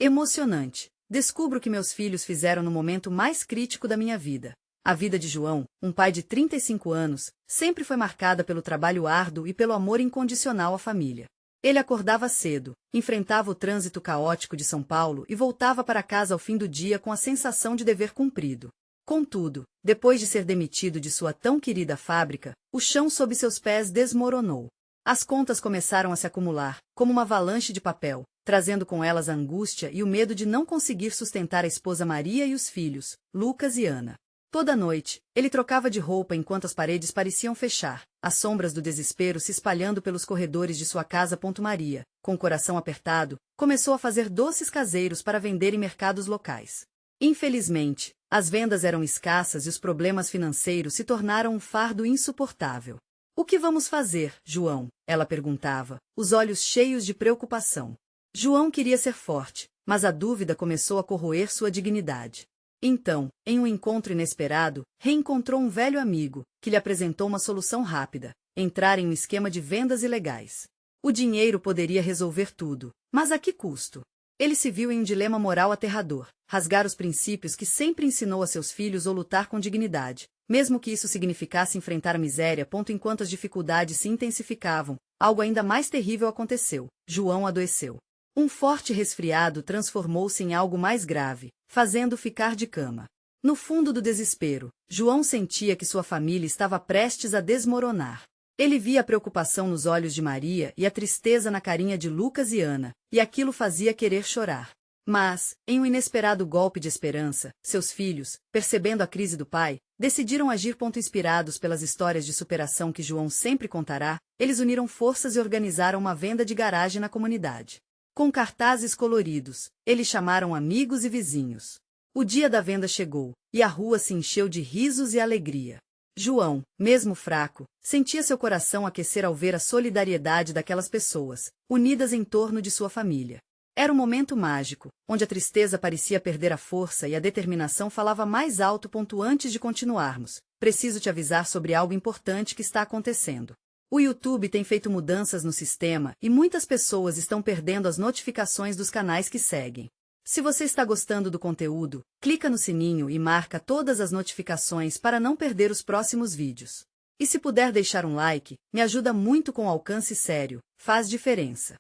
Emocionante. Descubro o que meus filhos fizeram no momento mais crítico da minha vida. A vida de João, um pai de 35 anos, sempre foi marcada pelo trabalho árduo e pelo amor incondicional à família. Ele acordava cedo, enfrentava o trânsito caótico de São Paulo e voltava para casa ao fim do dia com a sensação de dever cumprido. Contudo, depois de ser demitido de sua tão querida fábrica, o chão sob seus pés desmoronou. As contas começaram a se acumular, como uma avalanche de papel, trazendo com elas a angústia e o medo de não conseguir sustentar a esposa Maria e os filhos, Lucas e Ana. Toda noite, ele trocava de roupa enquanto as paredes pareciam fechar, as sombras do desespero se espalhando pelos corredores de sua casa. Maria, com o coração apertado, começou a fazer doces caseiros para vender em mercados locais. Infelizmente, as vendas eram escassas e os problemas financeiros se tornaram um fardo insuportável. O que vamos fazer, João? Ela perguntava, os olhos cheios de preocupação. João queria ser forte, mas a dúvida começou a corroer sua dignidade. Então, em um encontro inesperado, reencontrou um velho amigo, que lhe apresentou uma solução rápida: entrar em um esquema de vendas ilegais. O dinheiro poderia resolver tudo, mas a que custo? Ele se viu em um dilema moral aterrador: rasgar os princípios que sempre ensinou a seus filhos ou lutar com dignidade, mesmo que isso significasse enfrentar a miséria. Enquanto as dificuldades se intensificavam, algo ainda mais terrível aconteceu: João adoeceu. Um forte resfriado transformou-se em algo mais grave, fazendo-o ficar de cama. No fundo do desespero, João sentia que sua família estava prestes a desmoronar. Ele via a preocupação nos olhos de Maria e a tristeza na carinha de Lucas e Ana, e aquilo fazia querer chorar. Mas, em um inesperado golpe de esperança, seus filhos, percebendo a crise do pai, decidiram agir. Inspirados pelas histórias de superação que João sempre contará, eles uniram forças e organizaram uma venda de garagem na comunidade. Com cartazes coloridos, eles chamaram amigos e vizinhos. O dia da venda chegou, e a rua se encheu de risos e alegria. João, mesmo fraco, sentia seu coração aquecer ao ver a solidariedade daquelas pessoas, unidas em torno de sua família. Era um momento mágico, onde a tristeza parecia perder a força e a determinação falava mais alto. Antes de continuarmos, preciso te avisar sobre algo importante que está acontecendo. O YouTube tem feito mudanças no sistema e muitas pessoas estão perdendo as notificações dos canais que seguem. Se você está gostando do conteúdo, clica no sininho e marca todas as notificações para não perder os próximos vídeos. E se puder deixar um like, me ajuda muito com alcance sério, faz diferença.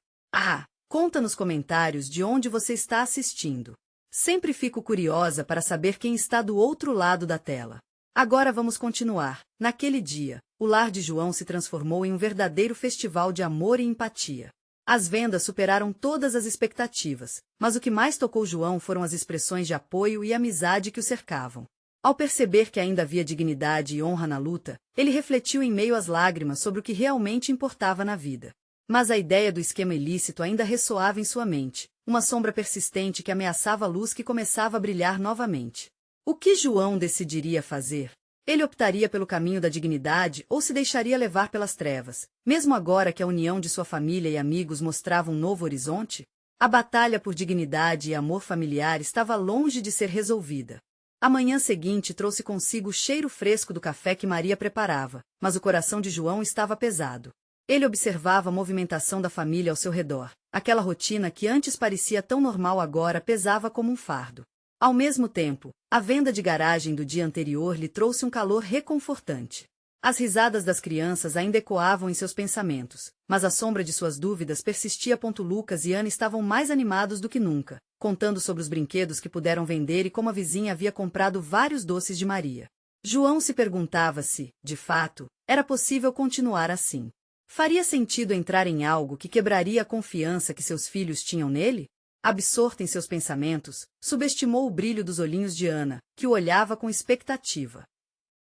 Conta nos comentários de onde você está assistindo. Sempre fico curiosa para saber quem está do outro lado da tela. Agora vamos continuar. Naquele dia, o lar de João se transformou em um verdadeiro festival de amor e empatia. As vendas superaram todas as expectativas, mas o que mais tocou João foram as expressões de apoio e amizade que o cercavam. Ao perceber que ainda havia dignidade e honra na luta, ele refletiu em meio às lágrimas sobre o que realmente importava na vida. Mas a ideia do esquema ilícito ainda ressoava em sua mente, uma sombra persistente que ameaçava a luz que começava a brilhar novamente. O que João decidiria fazer? Ele optaria pelo caminho da dignidade ou se deixaria levar pelas trevas, mesmo agora que a união de sua família e amigos mostrava um novo horizonte? A batalha por dignidade e amor familiar estava longe de ser resolvida. A manhã seguinte trouxe consigo o cheiro fresco do café que Maria preparava, mas o coração de João estava pesado. Ele observava a movimentação da família ao seu redor. Aquela rotina que antes parecia tão normal agora pesava como um fardo. Ao mesmo tempo, a venda de garagem do dia anterior lhe trouxe um calor reconfortante. As risadas das crianças ainda ecoavam em seus pensamentos, mas a sombra de suas dúvidas persistia. Lucas e Ana estavam mais animados do que nunca, contando sobre os brinquedos que puderam vender e como a vizinha havia comprado vários doces de Maria. João se perguntava se, de fato, era possível continuar assim. Faria sentido entrar em algo que quebraria a confiança que seus filhos tinham nele? Absorto em seus pensamentos, subestimou o brilho dos olhinhos de Ana, que o olhava com expectativa.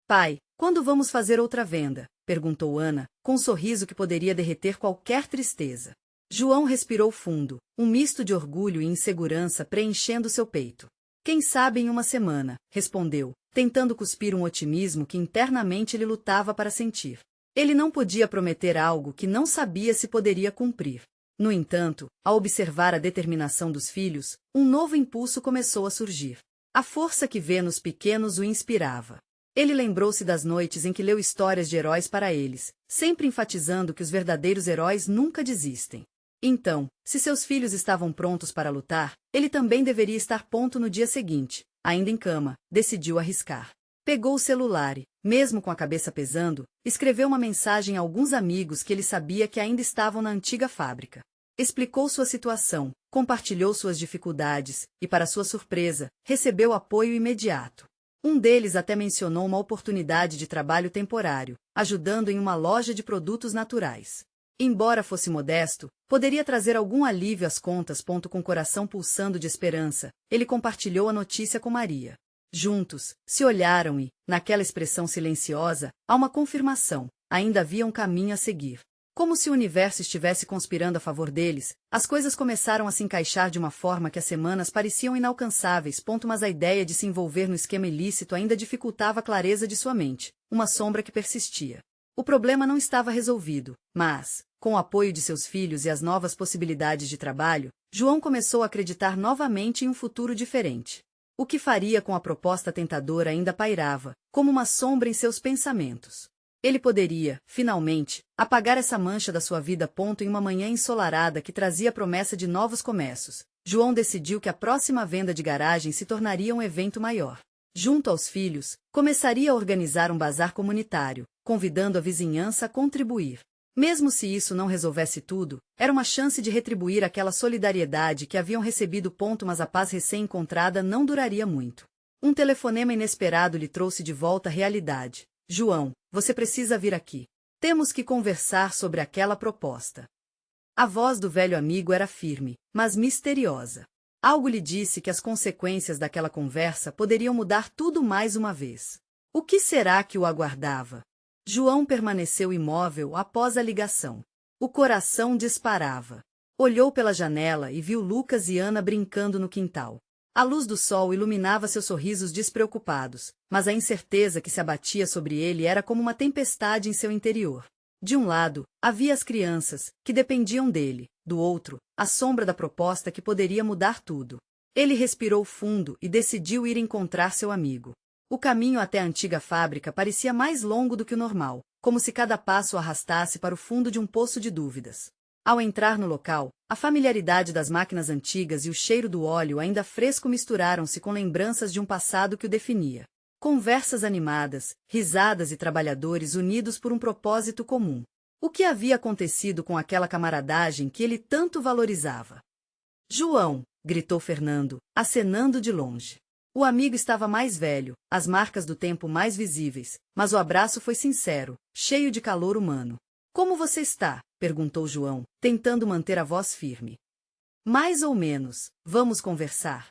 Pai, quando vamos fazer outra venda? Perguntou Ana, com um sorriso que poderia derreter qualquer tristeza. João respirou fundo, um misto de orgulho e insegurança preenchendo seu peito. Quem sabe em uma semana, respondeu, tentando cuspir um otimismo que internamente ele lutava para sentir. Ele não podia prometer algo que não sabia se poderia cumprir. No entanto, ao observar a determinação dos filhos, um novo impulso começou a surgir. A força que vê nos pequenos o inspirava. Ele lembrou-se das noites em que leu histórias de heróis para eles, sempre enfatizando que os verdadeiros heróis nunca desistem. Então, se seus filhos estavam prontos para lutar, ele também deveria estar pronto no dia seguinte. Ainda em cama, decidiu arriscar. Pegou o celular e, mesmo com a cabeça pesando, escreveu uma mensagem a alguns amigos que ele sabia que ainda estavam na antiga fábrica. Explicou sua situação, compartilhou suas dificuldades e, para sua surpresa, recebeu apoio imediato. Um deles até mencionou uma oportunidade de trabalho temporário, ajudando em uma loja de produtos naturais. Embora fosse modesto, poderia trazer algum alívio às contas. Com o coração pulsando de esperança, ele compartilhou a notícia com Maria. Juntos, se olharam e, naquela expressão silenciosa, há uma confirmação, ainda havia um caminho a seguir. Como se o universo estivesse conspirando a favor deles, as coisas começaram a se encaixar de uma forma que as semanas pareciam inalcançáveis. Mas a ideia de se envolver no esquema ilícito ainda dificultava a clareza de sua mente, uma sombra que persistia. O problema não estava resolvido, mas, com o apoio de seus filhos e as novas possibilidades de trabalho, João começou a acreditar novamente em um futuro diferente. O que faria com a proposta tentadora ainda pairava, como uma sombra em seus pensamentos. Ele poderia, finalmente, apagar essa mancha da sua vida. Em uma manhã ensolarada que trazia a promessa de novos começos, João decidiu que a próxima venda de garagem se tornaria um evento maior. Junto aos filhos, começaria a organizar um bazar comunitário, convidando a vizinhança a contribuir. Mesmo se isso não resolvesse tudo, era uma chance de retribuir aquela solidariedade que haviam recebido. Mas a paz recém-encontrada não duraria muito. Um telefonema inesperado lhe trouxe de volta à realidade. João, você precisa vir aqui. Temos que conversar sobre aquela proposta. A voz do velho amigo era firme, mas misteriosa. Algo lhe disse que as consequências daquela conversa poderiam mudar tudo mais uma vez. O que será que o aguardava? João permaneceu imóvel após a ligação. O coração disparava. Olhou pela janela e viu Lucas e Ana brincando no quintal. A luz do sol iluminava seus sorrisos despreocupados, mas a incerteza que se abatia sobre ele era como uma tempestade em seu interior. De um lado, havia as crianças, que dependiam dele; do outro, a sombra da proposta que poderia mudar tudo. Ele respirou fundo e decidiu ir encontrar seu amigo. O caminho até a antiga fábrica parecia mais longo do que o normal, como se cada passo o arrastasse para o fundo de um poço de dúvidas. Ao entrar no local, a familiaridade das máquinas antigas e o cheiro do óleo ainda fresco misturaram-se com lembranças de um passado que o definia. Conversas animadas, risadas e trabalhadores unidos por um propósito comum. O que havia acontecido com aquela camaradagem que ele tanto valorizava? João! Gritou Fernando, acenando de longe. O amigo estava mais velho, as marcas do tempo mais visíveis, mas o abraço foi sincero, cheio de calor humano. Como você está? Perguntou João, tentando manter a voz firme. Mais ou menos, vamos conversar.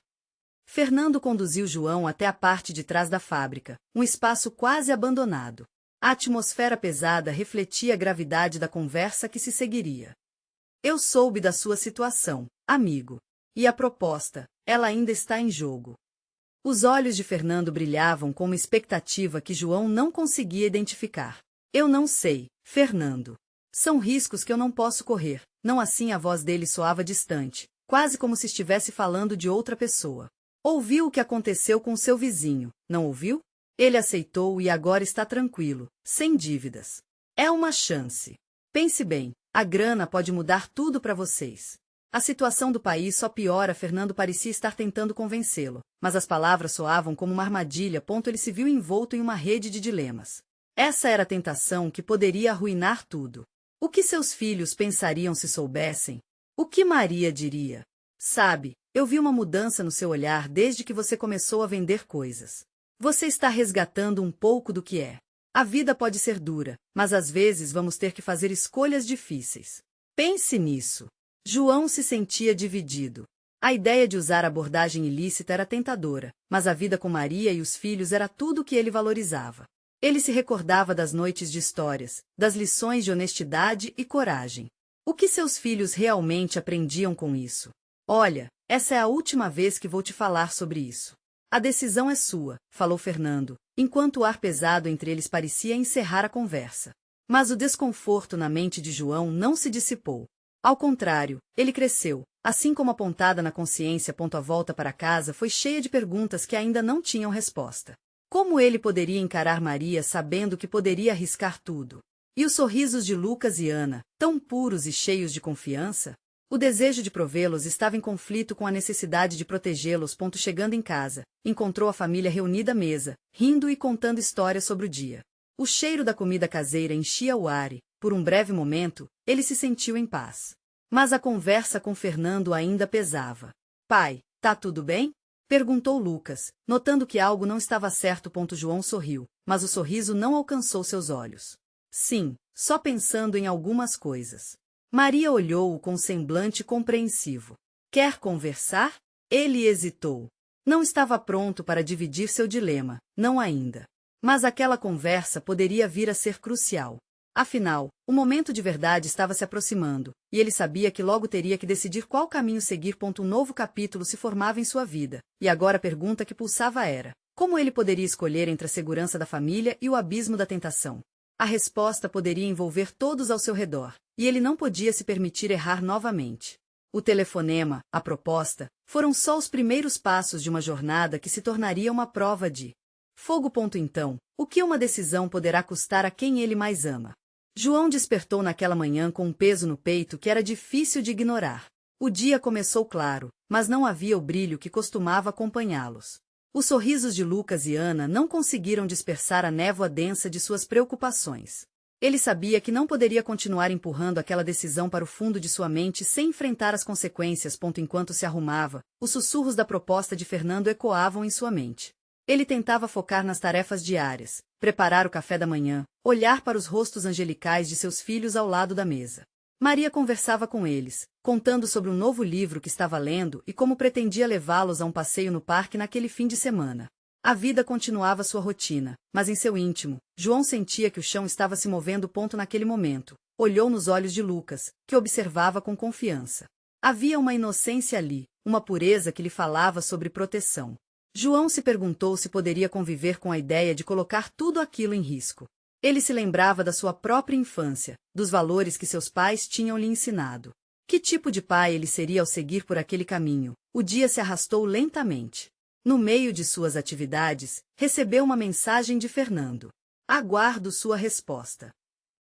Fernando conduziu João até a parte de trás da fábrica, um espaço quase abandonado. A atmosfera pesada refletia a gravidade da conversa que se seguiria. Eu soube da sua situação, amigo. E a proposta, ela ainda está em jogo. Os olhos de Fernando brilhavam com uma expectativa que João não conseguia identificar. Eu não sei, Fernando. São riscos que eu não posso correr. Não assim a voz dele soava distante, quase como se estivesse falando de outra pessoa. Ouviu o que aconteceu com seu vizinho, não ouviu? Ele aceitou e agora está tranquilo, sem dívidas. É uma chance. Pense bem, a grana pode mudar tudo para vocês. A situação do país só piora. Fernando parecia estar tentando convencê-lo, mas as palavras soavam como uma armadilha. Ele se viu envolto em uma rede de dilemas. Essa era a tentação que poderia arruinar tudo. O que seus filhos pensariam se soubessem? O que Maria diria? Sabe, eu vi uma mudança no seu olhar desde que você começou a vender coisas. Você está resgatando um pouco do que é. A vida pode ser dura, mas às vezes vamos ter que fazer escolhas difíceis. Pense nisso. João se sentia dividido. A ideia de usar a abordagem ilícita era tentadora, mas a vida com Maria e os filhos era tudo o que ele valorizava. Ele se recordava das noites de histórias, das lições de honestidade e coragem. O que seus filhos realmente aprendiam com isso? Olha, essa é a última vez que vou te falar sobre isso. A decisão é sua, falou Fernando, enquanto o ar pesado entre eles parecia encerrar a conversa. Mas o desconforto na mente de João não se dissipou. Ao contrário, ele cresceu, assim como a pontada na consciência. A volta para casa foi cheia de perguntas que ainda não tinham resposta. Como ele poderia encarar Maria sabendo que poderia arriscar tudo? E os sorrisos de Lucas e Ana, tão puros e cheios de confiança? O desejo de provê-los estava em conflito com a necessidade de protegê-los. Chegando em casa, encontrou a família reunida à mesa, rindo e contando histórias sobre o dia. O cheiro da comida caseira enchia o ar e, por um breve momento, ele se sentiu em paz. Mas a conversa com Fernando ainda pesava. Pai, tá tudo bem? Perguntou Lucas, notando que algo não estava certo. João sorriu, mas o sorriso não alcançou seus olhos. Sim, só pensando em algumas coisas. Maria olhou-o com semblante compreensivo. Quer conversar? Ele hesitou. Não estava pronto para dividir seu dilema, não ainda. Mas aquela conversa poderia vir a ser crucial. Afinal, o momento de verdade estava se aproximando, e ele sabia que logo teria que decidir qual caminho seguir. Um novo capítulo se formava em sua vida, e agora a pergunta que pulsava era: como ele poderia escolher entre a segurança da família e o abismo da tentação? A resposta poderia envolver todos ao seu redor, e ele não podia se permitir errar novamente. O telefonema, a proposta, foram só os primeiros passos de uma jornada que se tornaria uma prova de fogo. Então, o que uma decisão poderá custar a quem ele mais ama? João despertou naquela manhã com um peso no peito que era difícil de ignorar. O dia começou claro, mas não havia o brilho que costumava acompanhá-los. Os sorrisos de Lucas e Ana não conseguiram dispersar a névoa densa de suas preocupações. Ele sabia que não poderia continuar empurrando aquela decisão para o fundo de sua mente sem enfrentar as consequências. Enquanto se arrumava, os sussurros da proposta de Fernando ecoavam em sua mente. Ele tentava focar nas tarefas diárias, preparar o café da manhã, olhar para os rostos angelicais de seus filhos ao lado da mesa. Maria conversava com eles, contando sobre um novo livro que estava lendo e como pretendia levá-los a um passeio no parque naquele fim de semana. A vida continuava sua rotina, mas em seu íntimo, João sentia que o chão estava se movendo. Naquele momento, olhou nos olhos de Lucas, que observava com confiança. Havia uma inocência ali, uma pureza que lhe falava sobre proteção. João se perguntou se poderia conviver com a ideia de colocar tudo aquilo em risco. Ele se lembrava da sua própria infância, dos valores que seus pais tinham lhe ensinado. Que tipo de pai ele seria ao seguir por aquele caminho? O dia se arrastou lentamente. No meio de suas atividades, recebeu uma mensagem de Fernando. Aguardo sua resposta.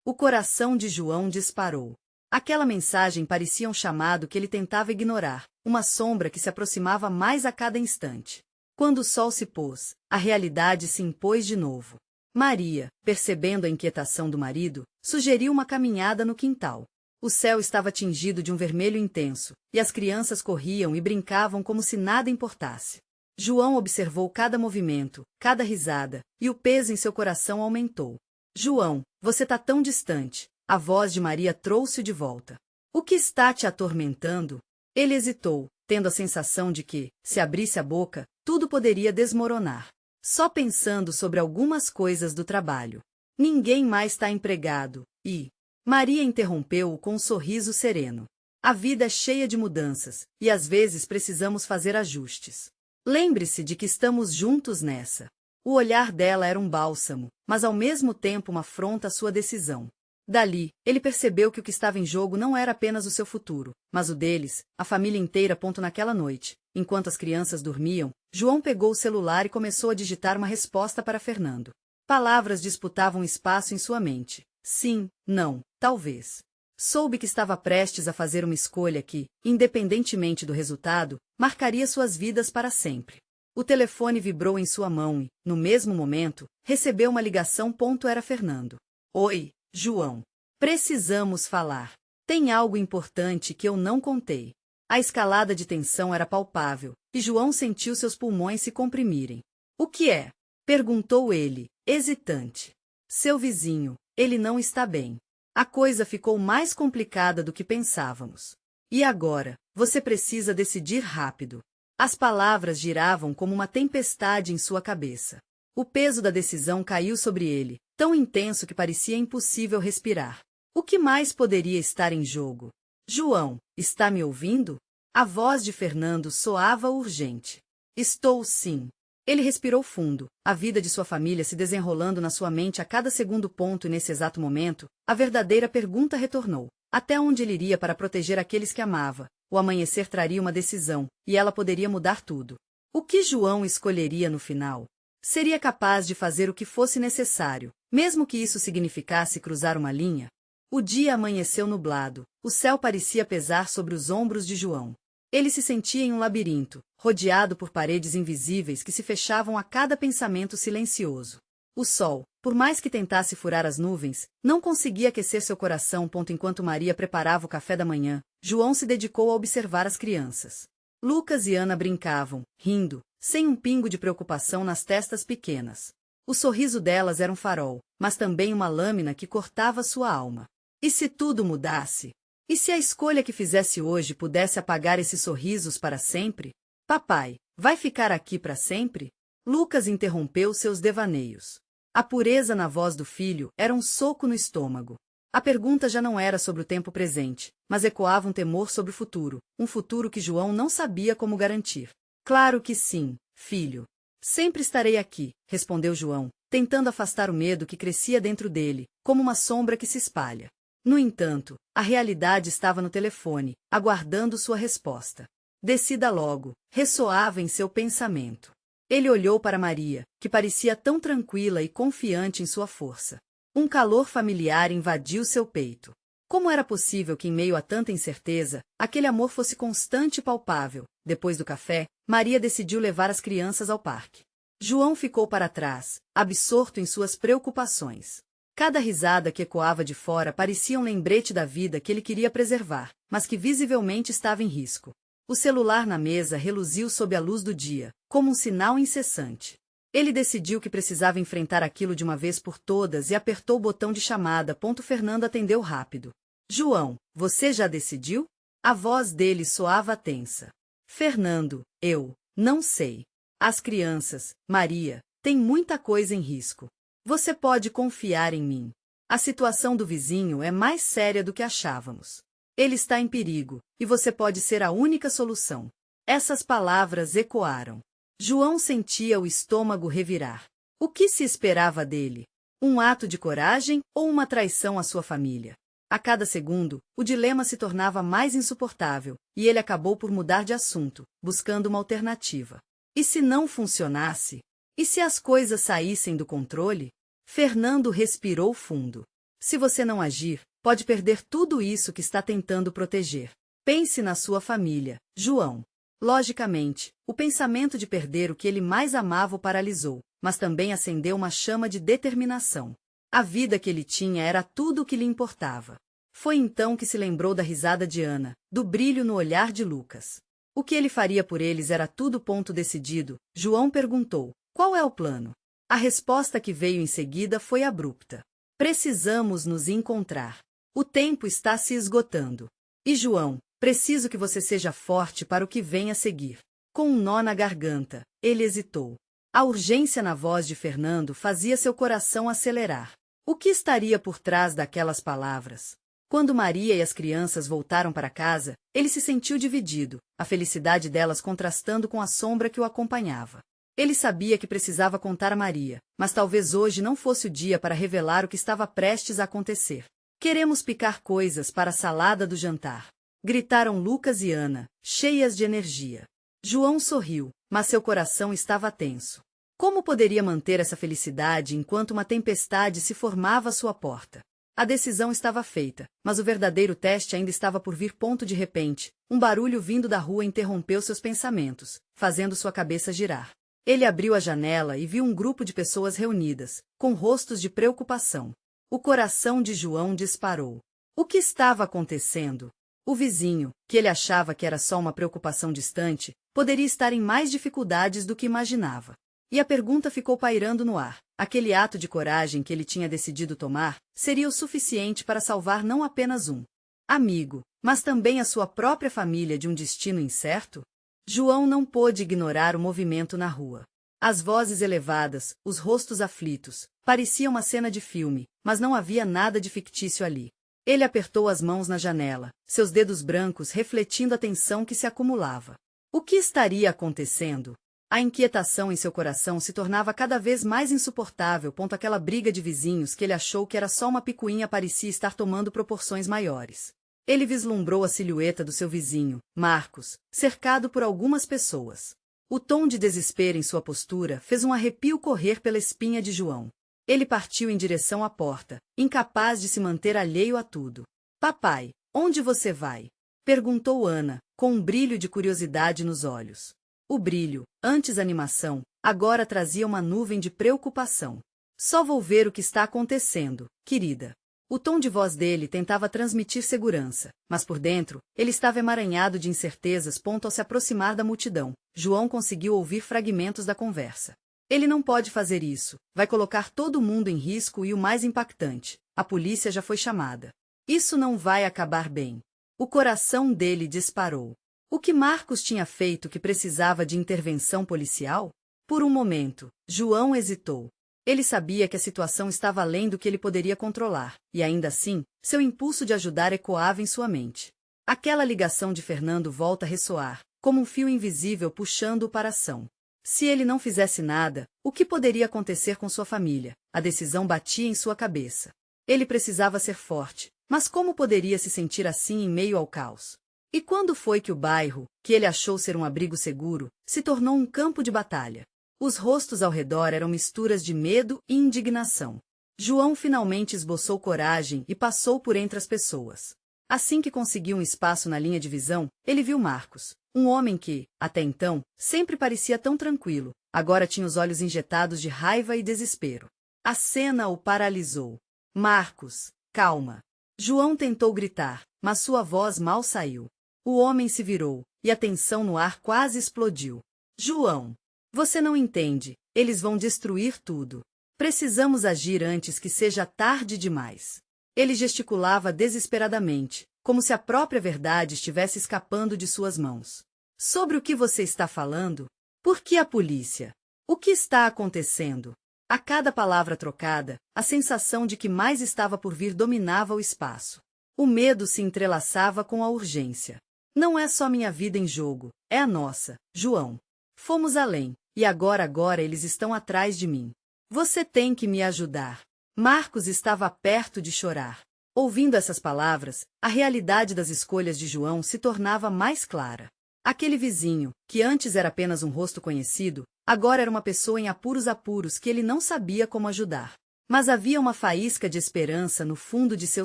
O coração de João disparou. Aquela mensagem parecia um chamado que ele tentava ignorar, uma sombra que se aproximava mais a cada instante. Quando o sol se pôs, a realidade se impôs de novo. Maria, percebendo a inquietação do marido, sugeriu uma caminhada no quintal. O céu estava tingido de um vermelho intenso, e as crianças corriam e brincavam como se nada importasse. João observou cada movimento, cada risada, e o peso em seu coração aumentou. João, você tá tão distante. A voz de Maria trouxe-o de volta. O que está te atormentando? Ele hesitou, tendo a sensação de que, se abrisse a boca, tudo poderia desmoronar. Só pensando sobre algumas coisas do trabalho. Ninguém mais está empregado, e... Maria interrompeu-o com um sorriso sereno. A vida é cheia de mudanças, e às vezes precisamos fazer ajustes. Lembre-se de que estamos juntos nessa. O olhar dela era um bálsamo, mas ao mesmo tempo uma afronta à sua decisão. Dali, ele percebeu que o que estava em jogo não era apenas o seu futuro, mas o deles, a família inteira. Naquela noite, enquanto as crianças dormiam, João pegou o celular e começou a digitar uma resposta para Fernando. Palavras disputavam espaço em sua mente. Sim, não, talvez. Soube que estava prestes a fazer uma escolha que, independentemente do resultado, marcaria suas vidas para sempre. O telefone vibrou em sua mão e, no mesmo momento, recebeu uma ligação. Era Fernando. Oi, João. Precisamos falar. Tem algo importante que eu não contei. A escalada de tensão era palpável, e João sentiu seus pulmões se comprimirem. O que é? Perguntou ele, hesitante. Seu vizinho, ele não está bem. A coisa ficou mais complicada do que pensávamos. E agora, você precisa decidir rápido. As palavras giravam como uma tempestade em sua cabeça. O peso da decisão caiu sobre ele, tão intenso que parecia impossível respirar. O que mais poderia estar em jogo? João, está me ouvindo? A voz de Fernando soava urgente. Estou sim. Ele respirou fundo, a vida de sua família se desenrolando na sua mente a cada segundo. E nesse exato momento, a verdadeira pergunta retornou. Até onde ele iria para proteger aqueles que amava? O amanhecer traria uma decisão, e ela poderia mudar tudo. O que João escolheria no final? Seria capaz de fazer o que fosse necessário, mesmo que isso significasse cruzar uma linha? O dia amanheceu nublado, O céu parecia pesar sobre os ombros de João. Ele se sentia em um labirinto, rodeado por paredes invisíveis que se fechavam a cada pensamento silencioso. O sol, por mais que tentasse furar as nuvens, não conseguia aquecer seu coração. Enquanto Maria preparava o café da manhã, João se dedicou a observar as crianças. Lucas e Ana brincavam, rindo, sem um pingo de preocupação nas testas pequenas. O sorriso delas era um farol, mas também uma lâmina que cortava sua alma. E se tudo mudasse? E se a escolha que fizesse hoje pudesse apagar esses sorrisos para sempre? Papai, vai ficar aqui para sempre? Lucas interrompeu seus devaneios. A pureza na voz do filho era um soco no estômago. A pergunta já não era sobre o tempo presente, mas ecoava um temor sobre o futuro, um futuro que João não sabia como garantir. Claro que sim, filho. Sempre estarei aqui, respondeu João, tentando afastar o medo que crescia dentro dele, como uma sombra que se espalha. No entanto, a realidade estava no telefone, aguardando sua resposta. Decida logo, ressoava em seu pensamento. Ele olhou para Maria, que parecia tão tranquila e confiante em sua força. Um calor familiar invadiu seu peito. Como era possível que, em meio a tanta incerteza, aquele amor fosse constante e palpável? Depois do café, Maria decidiu levar as crianças ao parque. João ficou para trás, absorto em suas preocupações. Cada risada que ecoava de fora parecia um lembrete da vida que ele queria preservar, mas que visivelmente estava em risco. O celular na mesa reluziu sob a luz do dia, como um sinal incessante. Ele decidiu que precisava enfrentar aquilo de uma vez por todas e apertou o botão de chamada. Fernando atendeu rápido. João, você já decidiu? A voz dele soava tensa. Fernando, eu não sei. As crianças, Maria, tem muita coisa em risco. Você pode confiar em mim. A situação do vizinho é mais séria do que achávamos. Ele está em perigo, e você pode ser a única solução. Essas palavras ecoaram. João sentia o estômago revirar. O que se esperava dele? Um ato de coragem ou uma traição à sua família? A cada segundo, o dilema se tornava mais insuportável, e ele acabou por mudar de assunto, buscando uma alternativa. E se não funcionasse? E se as coisas saíssem do controle? Fernando respirou fundo. Se você não agir, pode perder tudo isso que está tentando proteger. Pense na sua família, João. Logicamente, o pensamento de perder o que ele mais amava o paralisou, mas também acendeu uma chama de determinação. A vida que ele tinha era tudo o que lhe importava. Foi então que se lembrou da risada de Ana, do brilho no olhar de Lucas. O que ele faria por eles era tudo. Decidido, João perguntou: qual é o plano? A resposta que veio em seguida foi abrupta. Precisamos nos encontrar. O tempo está se esgotando. E João, preciso que você seja forte para o que vem a seguir. Com um nó na garganta, ele hesitou. A urgência na voz de Fernando fazia seu coração acelerar. O que estaria por trás daquelas palavras? Quando Maria e as crianças voltaram para casa, ele se sentiu dividido, a felicidade delas contrastando com a sombra que o acompanhava. Ele sabia que precisava contar a Maria, mas talvez hoje não fosse o dia para revelar o que estava prestes a acontecer. Queremos picar coisas para a salada do jantar. Gritaram Lucas e Ana, cheias de energia. João sorriu, mas seu coração estava tenso. Como poderia manter essa felicidade enquanto uma tempestade se formava à sua porta? A decisão estava feita, mas o verdadeiro teste ainda estava por vir. De repente, um barulho vindo da rua interrompeu seus pensamentos, fazendo sua cabeça girar. Ele abriu a janela e viu um grupo de pessoas reunidas, com rostos de preocupação. O coração de João disparou. O que estava acontecendo? O vizinho, que ele achava que era só uma preocupação distante, poderia estar em mais dificuldades do que imaginava. E a pergunta ficou pairando no ar. Aquele ato de coragem que ele tinha decidido tomar seria o suficiente para salvar não apenas um amigo, mas também a sua própria família de um destino incerto? João não pôde ignorar o movimento na rua. As vozes elevadas, os rostos aflitos, parecia uma cena de filme, mas não havia nada de fictício ali. Ele apertou as mãos na janela, seus dedos brancos refletindo a tensão que se acumulava. O que estaria acontecendo? A inquietação em seu coração se tornava cada vez mais insuportável. Aquela briga de vizinhos que ele achou que era só uma picuinha parecia estar tomando proporções maiores. Ele vislumbrou a silhueta do seu vizinho, Marcos, cercado por algumas pessoas. O tom de desespero em sua postura fez um arrepio correr pela espinha de João. Ele partiu em direção à porta, incapaz de se manter alheio a tudo. Papai, Onde você vai? Perguntou Ana, com um brilho de curiosidade nos olhos. O brilho, antes animação, agora trazia uma nuvem de preocupação. Só vou ver o que está acontecendo, querida. O tom de voz dele tentava transmitir segurança, mas por dentro, ele estava emaranhado de incertezas. Ao se aproximar da multidão, João conseguiu ouvir fragmentos da conversa. Ele não pode fazer isso, vai colocar todo mundo em risco e o mais impactante, a polícia já foi chamada. Isso não vai acabar bem. O coração dele disparou. O que Marcos tinha feito que precisava de intervenção policial? Por um momento, João hesitou. Ele sabia que a situação estava além do que ele poderia controlar, e ainda assim, seu impulso de ajudar ecoava em sua mente. Aquela ligação de Fernando volta a ressoar, como um fio invisível puxando-o para a ação. Se ele não fizesse nada, o que poderia acontecer com sua família? A decisão batia em sua cabeça. Ele precisava ser forte, mas como poderia se sentir assim em meio ao caos? E quando foi que o bairro, que ele achou ser um abrigo seguro, se tornou um campo de batalha? Os rostos ao redor eram misturas de medo e indignação. João finalmente esboçou coragem e passou por entre as pessoas. Assim que conseguiu um espaço na linha de visão, ele viu Marcos, um homem que, até então, sempre parecia tão tranquilo, agora tinha os olhos injetados de raiva e desespero. A cena o paralisou. Marcos, calma. João tentou gritar, mas sua voz mal saiu. O homem se virou, e a tensão no ar quase explodiu. João, você não entende, eles vão destruir tudo. Precisamos agir antes que seja tarde demais. Ele gesticulava desesperadamente, como se a própria verdade estivesse escapando de suas mãos. Sobre o que você está falando? Por que a polícia? O que está acontecendo? A cada palavra trocada, a sensação de que mais estava por vir dominava o espaço. O medo se entrelaçava com a urgência. Não é só minha vida em jogo, é a nossa, João. Fomos além, e agora eles estão atrás de mim. Você tem que me ajudar. Marcos estava perto de chorar. Ouvindo essas palavras, a realidade das escolhas de João se tornava mais clara. Aquele vizinho, que antes era apenas um rosto conhecido, agora era uma pessoa em apuros que ele não sabia como ajudar. Mas havia uma faísca de esperança no fundo de seu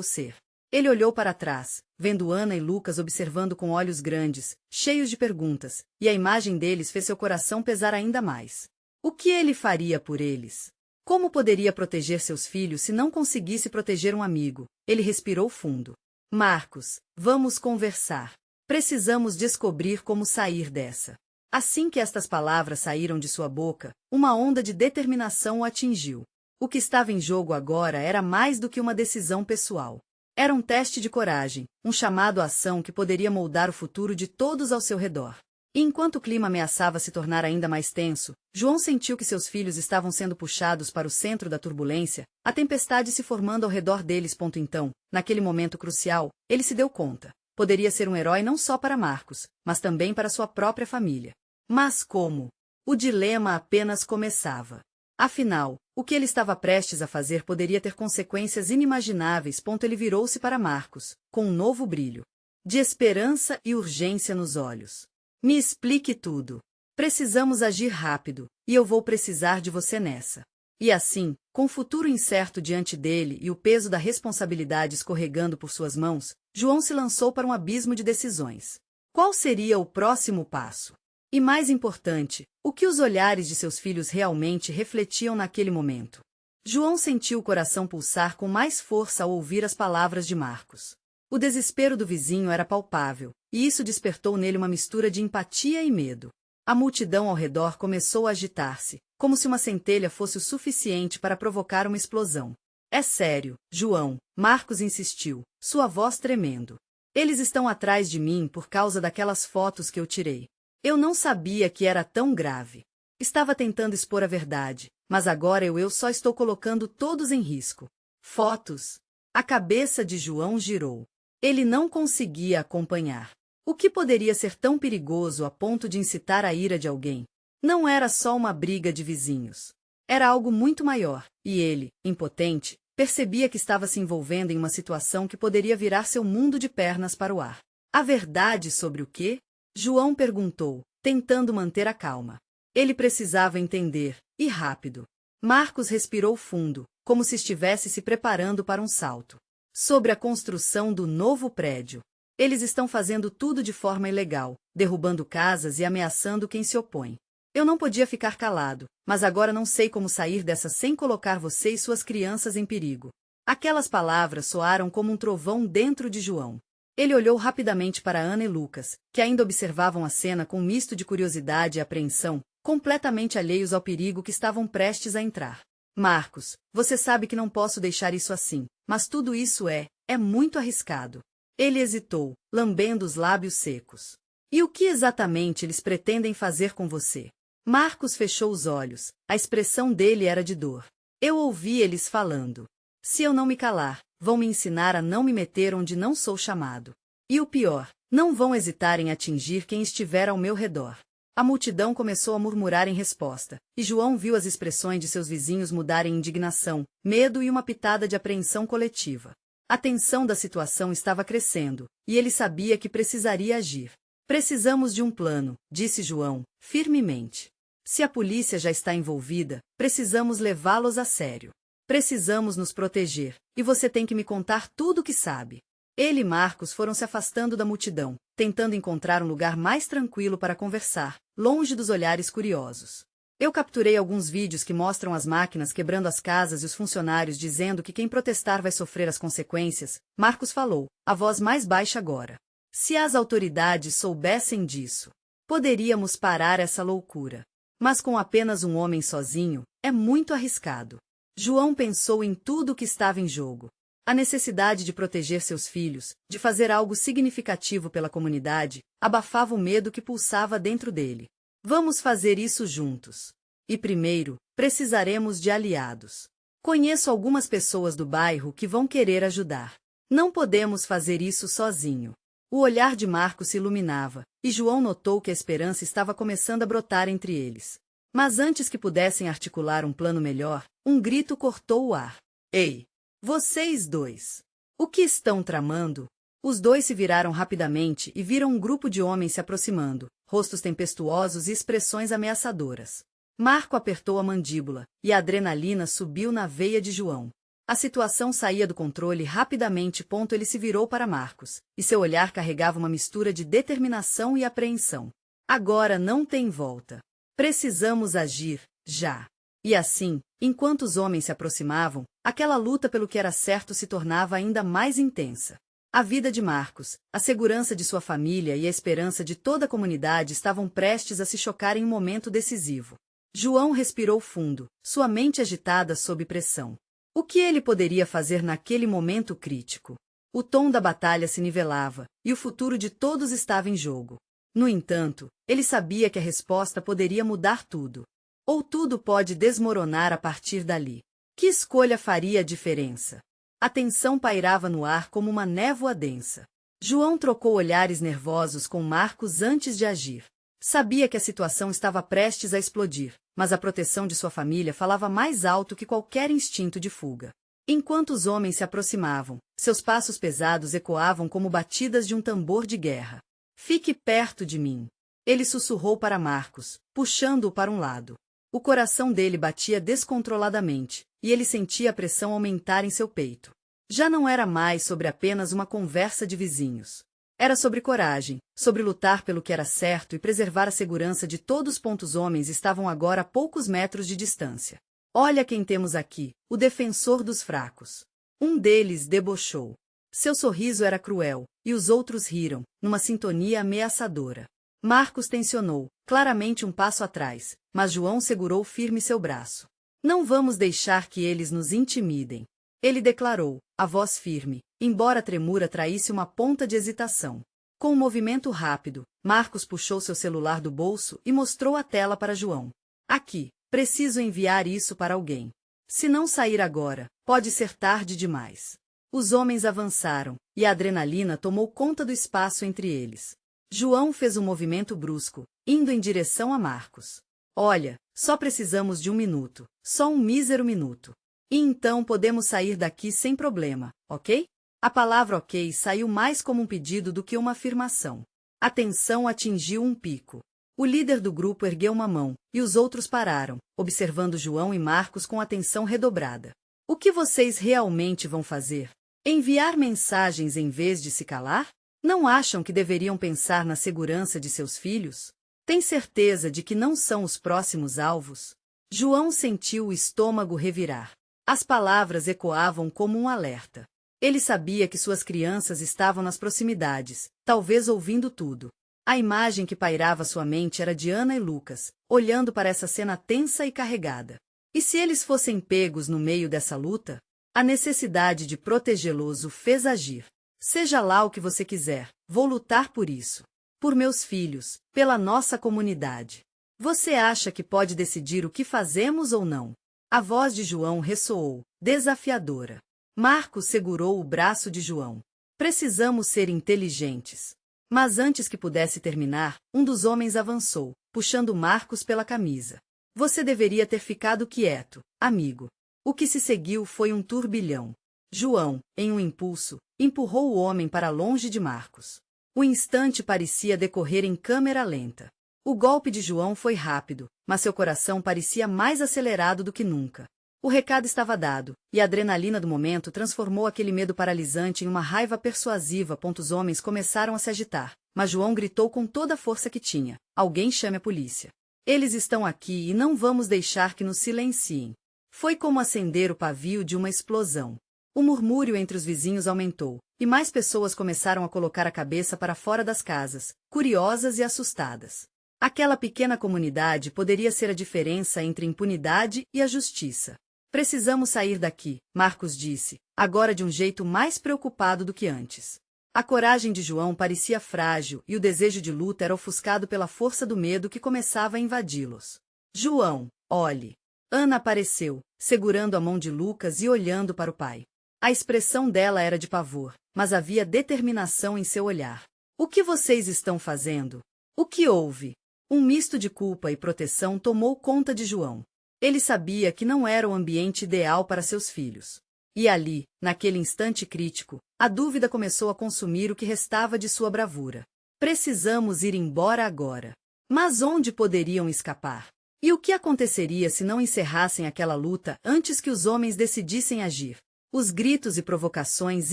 ser. Ele olhou para trás, vendo Ana e Lucas observando com olhos grandes, cheios de perguntas, e a imagem deles fez seu coração pesar ainda mais. O que ele faria por eles? Como poderia proteger seus filhos se não conseguisse proteger um amigo? Ele respirou fundo. Marcos, vamos conversar. Precisamos descobrir como sair dessa. Assim que estas palavras saíram de sua boca, uma onda de determinação o atingiu. O que estava em jogo agora era mais do que uma decisão pessoal. Era um teste de coragem, um chamado à ação que poderia moldar o futuro de todos ao seu redor. E enquanto o clima ameaçava se tornar ainda mais tenso, João sentiu que seus filhos estavam sendo puxados para o centro da turbulência, a tempestade se formando ao redor deles. Então, naquele momento crucial, ele se deu conta. Poderia ser um herói não só para Marcos, mas também para sua própria família. Mas como? O dilema apenas começava. Afinal, o que ele estava prestes a fazer poderia ter consequências inimagináveis. Ele virou-se para Marcos, com um novo brilho de esperança e urgência nos olhos. Me explique tudo. Precisamos agir rápido, e eu vou precisar de você nessa. E assim, com o futuro incerto diante dele e o peso da responsabilidade escorregando por suas mãos, João se lançou para um abismo de decisões. Qual seria o próximo passo? E mais importante, o que os olhares de seus filhos realmente refletiam naquele momento? João sentiu o coração pulsar com mais força ao ouvir as palavras de Marcos. O desespero do vizinho era palpável, e isso despertou nele uma mistura de empatia e medo. A multidão ao redor começou a agitar-se, como se uma centelha fosse o suficiente para provocar uma explosão. É sério, João, Marcos insistiu, sua voz tremendo. Eles estão atrás de mim por causa daquelas fotos que eu tirei. Eu não sabia que era tão grave. Estava tentando expor a verdade, mas agora eu só estou colocando todos em risco. Fotos. A cabeça de João girou. Ele não conseguia acompanhar. O que poderia ser tão perigoso a ponto de incitar a ira de alguém? Não era só uma briga de vizinhos. Era algo muito maior, e ele, impotente, percebia que estava se envolvendo em uma situação que poderia virar seu mundo de pernas para o ar. A verdade sobre o quê? João perguntou, tentando manter a calma. Ele precisava entender, e rápido. Marcos respirou fundo, como se estivesse se preparando para um salto. Sobre a construção do novo prédio. Eles estão fazendo tudo de forma ilegal, derrubando casas e ameaçando quem se opõe. Eu não podia ficar calado, mas agora não sei como sair dessa sem colocar você e suas crianças em perigo. Aquelas palavras soaram como um trovão dentro de João. Ele olhou rapidamente para Ana e Lucas, que ainda observavam a cena com um misto de curiosidade e apreensão, completamente alheios ao perigo que estavam prestes a entrar. Marcos, você sabe que não posso deixar isso assim, mas tudo isso é muito arriscado. Ele hesitou, lambendo os lábios secos. E o que exatamente eles pretendem fazer com você? Marcos fechou os olhos, a expressão dele era de dor. Eu ouvi eles falando. Se eu não me calar, vão me ensinar a não me meter onde não sou chamado. E o pior, não vão hesitar em atingir quem estiver ao meu redor. A multidão começou a murmurar em resposta, e João viu as expressões de seus vizinhos mudarem em indignação, medo e uma pitada de apreensão coletiva. A tensão da situação estava crescendo, e ele sabia que precisaria agir. Precisamos de um plano, disse João, firmemente. Se a polícia já está envolvida, precisamos levá-los a sério. Precisamos nos proteger, e você tem que me contar tudo o que sabe. Ele e Marcos foram se afastando da multidão, tentando encontrar um lugar mais tranquilo para conversar, longe dos olhares curiosos. Eu capturei alguns vídeos que mostram as máquinas quebrando as casas e os funcionários dizendo que quem protestar vai sofrer as consequências, Marcos falou, a voz mais baixa agora. Se as autoridades soubessem disso, poderíamos parar essa loucura. Mas com apenas um homem sozinho, é muito arriscado. João pensou em tudo o que estava em jogo. A necessidade de proteger seus filhos, de fazer algo significativo pela comunidade, abafava o medo que pulsava dentro dele. Vamos fazer isso juntos. E primeiro, precisaremos de aliados. Conheço algumas pessoas do bairro que vão querer ajudar. Não podemos fazer isso sozinho. O olhar de Marcos se iluminava, e João notou que a esperança estava começando a brotar entre eles. Mas antes que pudessem articular um plano melhor, um grito cortou o ar. Ei! Vocês dois! O que estão tramando? Os dois se viraram rapidamente e viram um grupo de homens se aproximando, rostos tempestuosos e expressões ameaçadoras. Marco apertou a mandíbula, e a adrenalina subiu na veia de João. A situação saía do controle rapidamente. Ele se virou para Marcos, e seu olhar carregava uma mistura de determinação e apreensão. Agora não tem volta. Precisamos agir, já. E assim, enquanto os homens se aproximavam, aquela luta pelo que era certo se tornava ainda mais intensa. A vida de Marcos, a segurança de sua família e a esperança de toda a comunidade estavam prestes a se chocar em um momento decisivo. João respirou fundo, sua mente agitada sob pressão. O que ele poderia fazer naquele momento crítico? O tom da batalha se nivelava, e o futuro de todos estava em jogo. No entanto, ele sabia que a resposta poderia mudar tudo. Ou tudo pode desmoronar a partir dali. Que escolha faria a diferença? A tensão pairava no ar como uma névoa densa. João trocou olhares nervosos com Marcos antes de agir. Sabia que a situação estava prestes a explodir, mas a proteção de sua família falava mais alto que qualquer instinto de fuga. Enquanto os homens se aproximavam, seus passos pesados ecoavam como batidas de um tambor de guerra. Fique perto de mim. Ele sussurrou para Marcos, puxando-o para um lado. O coração dele batia descontroladamente, e ele sentia a pressão aumentar em seu peito. Já não era mais sobre apenas uma conversa de vizinhos. Era sobre coragem, sobre lutar pelo que era certo e preservar a segurança de todos. Os homens estavam agora a poucos metros de distância. Olha quem temos aqui, o defensor dos fracos. Um deles debochou. Seu sorriso era cruel, e os outros riram, numa sintonia ameaçadora. Marcos tensionou, claramente um passo atrás, mas João segurou firme seu braço. Não vamos deixar que eles nos intimidem. Ele declarou, a voz firme, embora a tremura traísse uma ponta de hesitação. Com um movimento rápido, Marcos puxou seu celular do bolso e mostrou a tela para João. Aqui, preciso enviar isso para alguém. Se não sair agora, pode ser tarde demais. Os homens avançaram, e a adrenalina tomou conta do espaço entre eles. João fez um movimento brusco, indo em direção a Marcos. Olha, só precisamos de um minuto, só um mísero minuto. E então podemos sair daqui sem problema, ok? A palavra ok saiu mais como um pedido do que uma afirmação. A tensão atingiu um pico. O líder do grupo ergueu uma mão, e os outros pararam, observando João e Marcos com atenção redobrada. O que vocês realmente vão fazer? Enviar mensagens em vez de se calar? Não acham que deveriam pensar na segurança de seus filhos? Tem certeza de que não são os próximos alvos? João sentiu o estômago revirar. As palavras ecoavam como um alerta. Ele sabia que suas crianças estavam nas proximidades, talvez ouvindo tudo. A imagem que pairava sua mente era de Ana e Lucas, olhando para essa cena tensa e carregada. E se eles fossem pegos no meio dessa luta? A necessidade de protegê-los o fez agir. Seja lá o que você quiser, vou lutar por isso. Por meus filhos, pela nossa comunidade. Você acha que pode decidir o que fazemos ou não? A voz de João ressoou, desafiadora. Marcos segurou o braço de João. Precisamos ser inteligentes. Mas antes que pudesse terminar, um dos homens avançou, puxando Marcos pela camisa. Você deveria ter ficado quieto, amigo. O que se seguiu foi um turbilhão. João, em um impulso, empurrou o homem para longe de Marcos. O instante parecia decorrer em câmera lenta. O golpe de João foi rápido, mas seu coração parecia mais acelerado do que nunca. O recado estava dado, e a adrenalina do momento transformou aquele medo paralisante em uma raiva persuasiva. Os homens começaram a se agitar, mas João gritou com toda a força que tinha: alguém chame a polícia. Eles estão aqui e não vamos deixar que nos silenciem. Foi como acender o pavio de uma explosão. O murmúrio entre os vizinhos aumentou, e mais pessoas começaram a colocar a cabeça para fora das casas, curiosas e assustadas. Aquela pequena comunidade poderia ser a diferença entre impunidade e a justiça. Precisamos sair daqui, Marcos disse, agora de um jeito mais preocupado do que antes. A coragem de João parecia frágil e o desejo de luta era ofuscado pela força do medo que começava a invadi-los. João, olhe. Ana apareceu, segurando a mão de Lucas e olhando para o pai. A expressão dela era de pavor, mas havia determinação em seu olhar. O que vocês estão fazendo? O que houve? Um misto de culpa e proteção tomou conta de João. Ele sabia que não era o ambiente ideal para seus filhos. E ali, naquele instante crítico, a dúvida começou a consumir o que restava de sua bravura. Precisamos ir embora agora. Mas onde poderiam escapar? E o que aconteceria se não encerrassem aquela luta antes que os homens decidissem agir? Os gritos e provocações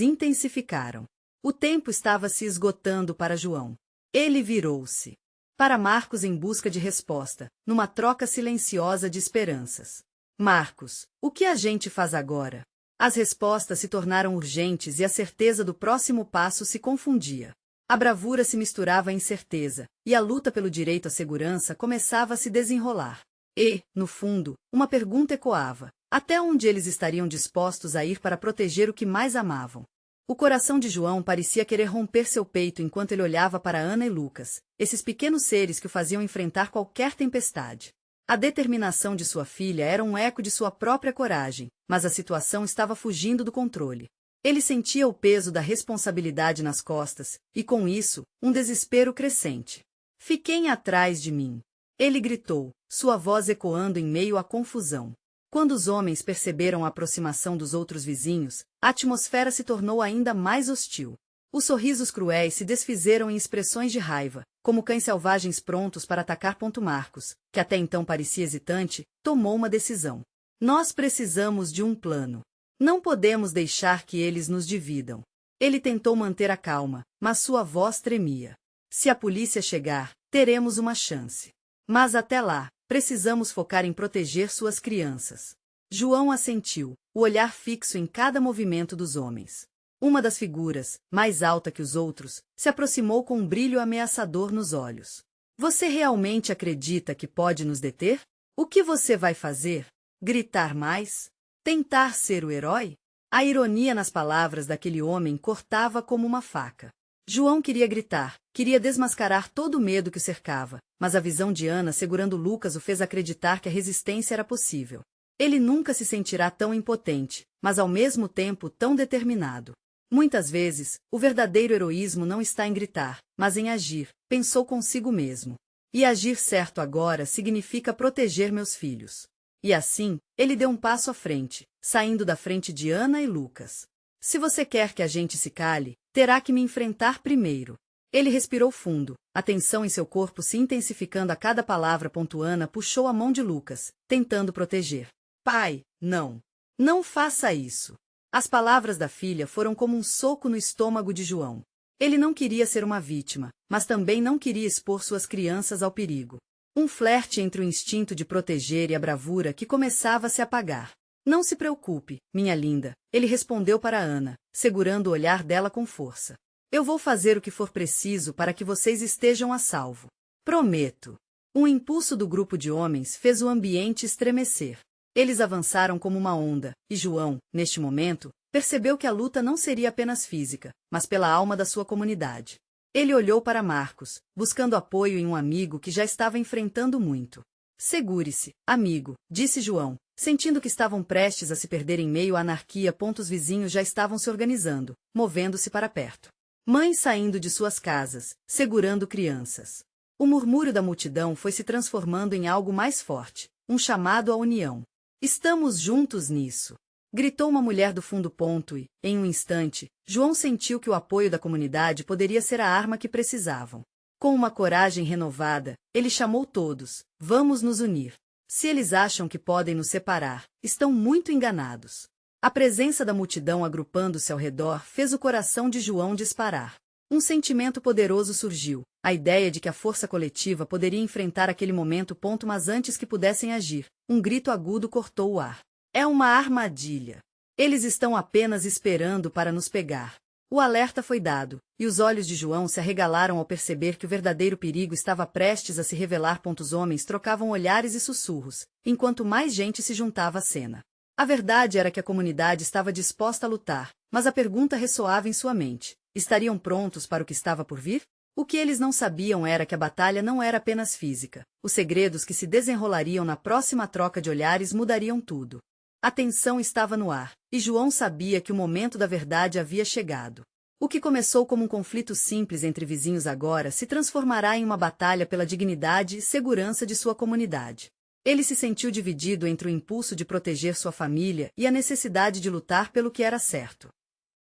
intensificaram. O tempo estava se esgotando para João. Ele virou-se para Marcos em busca de resposta, numa troca silenciosa de esperanças. Marcos, o que a gente faz agora? As respostas se tornaram urgentes e a certeza do próximo passo se confundia. A bravura se misturava à incerteza, e a luta pelo direito à segurança começava a se desenrolar. E, no fundo, uma pergunta ecoava: até onde eles estariam dispostos a ir para proteger o que mais amavam? O coração de João parecia querer romper seu peito enquanto ele olhava para Ana e Lucas, esses pequenos seres que o faziam enfrentar qualquer tempestade. A determinação de sua filha era um eco de sua própria coragem, mas a situação estava fugindo do controle. Ele sentia o peso da responsabilidade nas costas, e com isso, um desespero crescente. Fiquem atrás de mim! Ele gritou, sua voz ecoando em meio à confusão. Quando os homens perceberam a aproximação dos outros vizinhos, a atmosfera se tornou ainda mais hostil. Os sorrisos cruéis se desfizeram em expressões de raiva, como cães selvagens prontos para atacar. Marcos, que até então parecia hesitante, tomou uma decisão. Nós precisamos de um plano. Não podemos deixar que eles nos dividam. Ele tentou manter a calma, mas sua voz tremia. Se a polícia chegar, teremos uma chance. Mas até lá, precisamos focar em proteger suas crianças. João assentiu, o olhar fixo em cada movimento dos homens. Uma das figuras, mais alta que os outros, se aproximou com um brilho ameaçador nos olhos. Você realmente acredita que pode nos deter? O que você vai fazer? Gritar mais? Tentar ser o herói? A ironia nas palavras daquele homem cortava como uma faca. João queria gritar, queria desmascarar todo o medo que o cercava, mas a visão de Ana segurando Lucas o fez acreditar que a resistência era possível. Ele nunca se sentirá tão impotente, mas ao mesmo tempo tão determinado. Muitas vezes, o verdadeiro heroísmo não está em gritar, mas em agir, pensou consigo mesmo. E agir certo agora significa proteger meus filhos. E assim, ele deu um passo à frente, saindo da frente de Ana e Lucas. Se você quer que a gente se cale, terá que me enfrentar primeiro. Ele respirou fundo, a tensão em seu corpo se intensificando a cada palavra. Ana puxou a mão de Lucas, tentando proteger. Pai, não. Não faça isso. As palavras da filha foram como um soco no estômago de João. Ele não queria ser uma vítima, mas também não queria expor suas crianças ao perigo. Um flerte entre o instinto de proteger e a bravura que começava a se apagar. Não se preocupe, minha linda, ele respondeu para Ana, segurando o olhar dela com força. Eu vou fazer o que for preciso para que vocês estejam a salvo. Prometo. Um impulso do grupo de homens fez o ambiente estremecer. Eles avançaram como uma onda, e João, neste momento, percebeu que a luta não seria apenas física, mas pela alma da sua comunidade. Ele olhou para Marcos, buscando apoio em um amigo que já estava enfrentando muito. Segure-se, amigo, disse João, sentindo que estavam prestes a se perder em meio à anarquia. Os vizinhos já estavam se organizando, movendo-se para perto. Mães saindo de suas casas, segurando crianças. O murmúrio da multidão foi se transformando em algo mais forte, um chamado à união. Estamos juntos nisso, gritou uma mulher do fundo. E, em um instante, João sentiu que o apoio da comunidade poderia ser a arma que precisavam. Com uma coragem renovada, ele chamou todos: vamos nos unir. Se eles acham que podem nos separar, estão muito enganados. A presença da multidão agrupando-se ao redor fez o coração de João disparar. Um sentimento poderoso surgiu, a ideia de que a força coletiva poderia enfrentar aquele momento. Mas antes que pudessem agir, um grito agudo cortou o ar. É uma armadilha. Eles estão apenas esperando para nos pegar. O alerta foi dado, e os olhos de João se arregalaram ao perceber que o verdadeiro perigo estava prestes a se revelar. Os homens trocavam olhares e sussurros, enquanto mais gente se juntava à cena. A verdade era que a comunidade estava disposta a lutar, mas a pergunta ressoava em sua mente. Estariam prontos para o que estava por vir? O que eles não sabiam era que a batalha não era apenas física. Os segredos que se desenrolariam na próxima troca de olhares mudariam tudo. A tensão estava no ar, e João sabia que o momento da verdade havia chegado. O que começou como um conflito simples entre vizinhos agora se transformará em uma batalha pela dignidade e segurança de sua comunidade. Ele se sentiu dividido entre o impulso de proteger sua família e a necessidade de lutar pelo que era certo.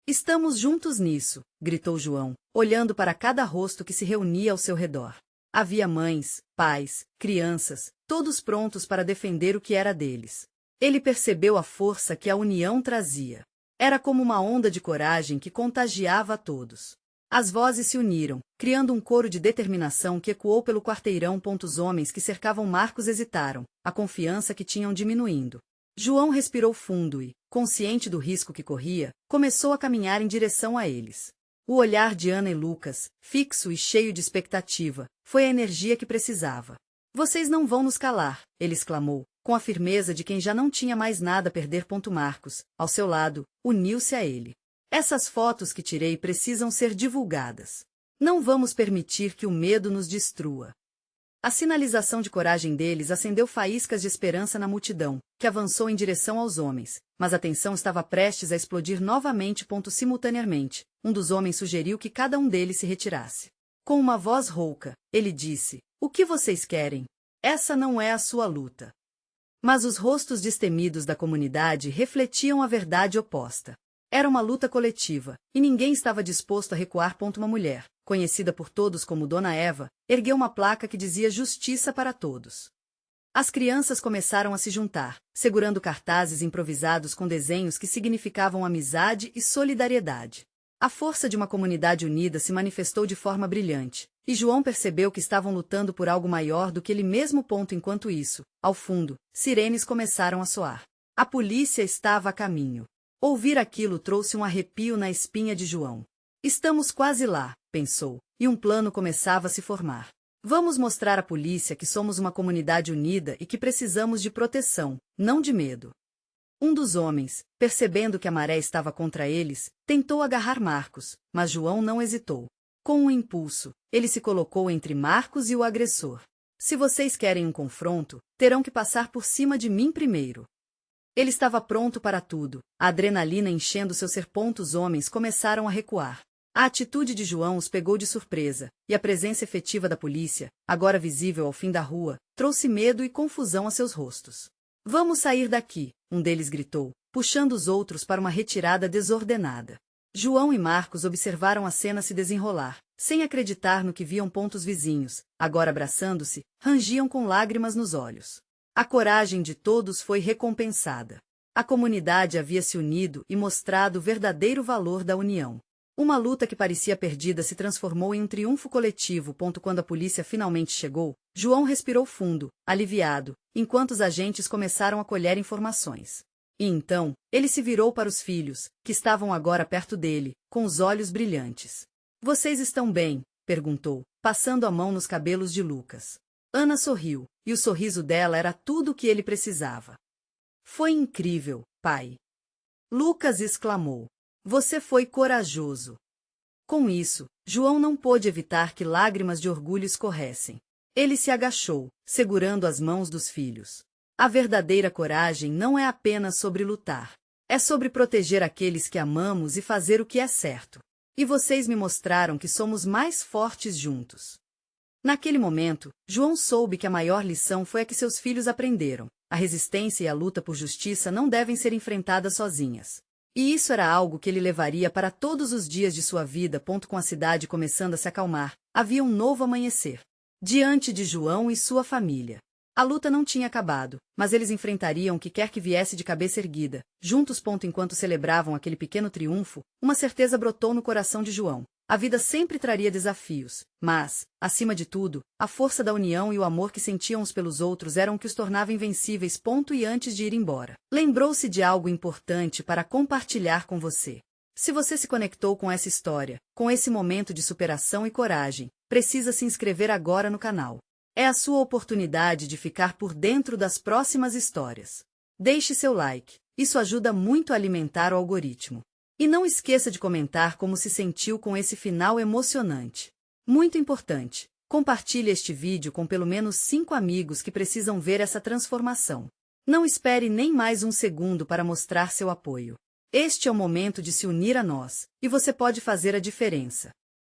Estamos juntos nisso, gritou João, olhando para cada rosto que se reunia ao seu redor. Havia mães, pais, crianças, todos prontos para defender o que era deles. Ele percebeu a força que a união trazia. Era como uma onda de coragem que contagiava a todos. As vozes se uniram, criando um coro de determinação que ecoou pelo quarteirão. Os homens que cercavam Marcos hesitaram, a confiança que tinham diminuindo. João respirou fundo e, consciente do risco que corria, começou a caminhar em direção a eles. O olhar de Ana e Lucas, fixo e cheio de expectativa, foi a energia que precisava. Vocês não vão nos calar, ele exclamou, com a firmeza de quem já não tinha mais nada a perder. Marcos, ao seu lado, uniu-se a ele. Essas fotos que tirei precisam ser divulgadas. Não vamos permitir que o medo nos destrua. A sinalização de coragem deles acendeu faíscas de esperança na multidão, que avançou em direção aos homens, mas a tensão estava prestes a explodir novamente. Simultaneamente, um dos homens sugeriu que cada um deles se retirasse. Com uma voz rouca, ele disse: o que vocês querem? Essa não é a sua luta. Mas os rostos destemidos da comunidade refletiam a verdade oposta. Era uma luta coletiva, e ninguém estava disposto a recuar. Uma mulher, conhecida por todos como Dona Eva, ergueu uma placa que dizia justiça para todos. As crianças começaram a se juntar, segurando cartazes improvisados com desenhos que significavam amizade e solidariedade. A força de uma comunidade unida se manifestou de forma brilhante, e João percebeu que estavam lutando por algo maior do que ele mesmo. Enquanto isso, ao fundo, sirenes começaram a soar. A polícia estava a caminho. Ouvir aquilo trouxe um arrepio na espinha de João. Estamos quase lá, pensou, e um plano começava a se formar. Vamos mostrar à polícia que somos uma comunidade unida e que precisamos de proteção, não de medo. Um dos homens, percebendo que a maré estava contra eles, tentou agarrar Marcos, mas João não hesitou. Com um impulso, ele se colocou entre Marcos e o agressor. Se vocês querem um confronto, terão que passar por cima de mim primeiro. Ele estava pronto para tudo, a adrenalina enchendo seu ser. Os homens começaram a recuar. A atitude de João os pegou de surpresa, e a presença efetiva da polícia, agora visível ao fim da rua, trouxe medo e confusão a seus rostos. Vamos sair daqui, um deles gritou, puxando os outros para uma retirada desordenada. João e Marcos observaram a cena se desenrolar, sem acreditar no que viam. Os vizinhos, agora abraçando-se, rangiam com lágrimas nos olhos. A coragem de todos foi recompensada. A comunidade havia se unido e mostrado o verdadeiro valor da união. Uma luta que parecia perdida se transformou em um triunfo coletivo. Quando a polícia finalmente chegou, João respirou fundo, aliviado, enquanto os agentes começaram a colher informações. E então, ele se virou para os filhos, que estavam agora perto dele, com os olhos brilhantes. Vocês estão bem? Perguntou, passando a mão nos cabelos de Lucas. Ana sorriu, e o sorriso dela era tudo o que ele precisava. Foi incrível, pai. Lucas exclamou. Você foi corajoso. Com isso, João não pôde evitar que lágrimas de orgulho escorressem. Ele se agachou, segurando as mãos dos filhos. A verdadeira coragem não é apenas sobre lutar. É sobre proteger aqueles que amamos e fazer o que é certo. E vocês me mostraram que somos mais fortes juntos. Naquele momento, João soube que a maior lição foi a que seus filhos aprenderam. A resistência e a luta por justiça não devem ser enfrentadas sozinhas. E isso era algo que ele levaria para todos os dias de sua vida. Com a cidade começando a se acalmar, havia um novo amanhecer. Diante de João e sua família. A luta não tinha acabado, mas eles enfrentariam o que quer que viesse de cabeça erguida. Juntos. Enquanto celebravam aquele pequeno triunfo, uma certeza brotou no coração de João. A vida sempre traria desafios, mas, acima de tudo, a força da união e o amor que sentiam uns pelos outros eram o que os tornava invencíveis. E antes de ir embora, lembrou-se de algo importante para compartilhar com você. Se você se conectou com essa história, com esse momento de superação e coragem, precisa se inscrever agora no canal. É a sua oportunidade de ficar por dentro das próximas histórias. Deixe seu like, isso ajuda muito a alimentar o algoritmo. E não esqueça de comentar como se sentiu com esse final emocionante. Muito importante, compartilhe este vídeo com pelo menos 5 amigos que precisam ver essa transformação. Não espere nem mais um segundo para mostrar seu apoio. Este é o momento de se unir a nós, e você pode fazer a diferença.